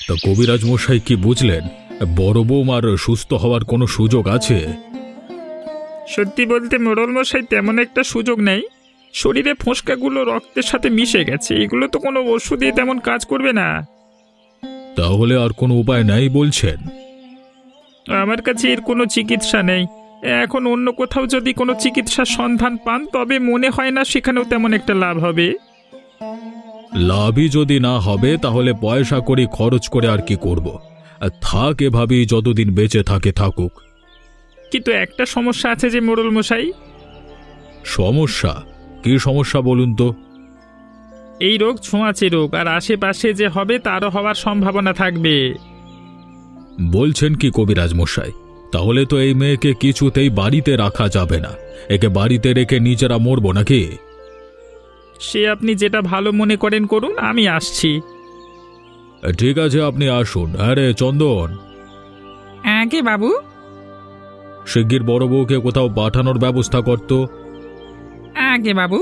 তা কবিরাজ মশাই কি বুঝলেন? বড় বৌমার সুস্থ হওয়ার কোনো সুযোগ আছে? সত্যি বলতে মোড়ল মশাই তেমন একটা সুযোগ নেই। শরীরে ফোঁসকাগুলো রক্তের সাথে মিশে গেছে, এগুলো তো কোনো ওষুধে তেমন কাজ করবে না। তাহলে আর কোনো উপায় নাই বলছেন? আমার কাছে এর কোনো চিকিৎসা নেই। এখন অন্য কোথাও যদি কোনো চিকিৎসার সন্ধান পান তবে মনে হয় না সেখানেও তেমন একটা লাভ হবে। লাভই যদি না হবে তাহলে পয়সা করে খরচ করে আর কি করব? আর থাক এভাবেই, যতদিন বেঁচে থাকে থাকুক। কিন্তু একটা সমস্যা আছে যে মোড়ল মশাই। সমস্যা? কি সমস্যা বলুন তো? এই রোগ ছোঁয়াচে রোগ, আর আশেপাশে যে হবে তারও হওয়ার সম্ভাবনা থাকবে। বলছেন কি কবিরাজ মশাই? তাহলে তো এই মেয়েকে কিছুতেই বাড়িতে রাখা যাবে না। একে বাড়িতে রেখে নিজেরা মরবো নাকি? সে আপনি যেটা ভালো মনে করেন করুন, আমি আসছি। ঠিক আছে, আপনি আসুন। আরে চন্দন, আগে বাবু। শিগগির বড় বউকে কোথাও পাঠানোর ব্যবস্থা করতো। আগে বাবু।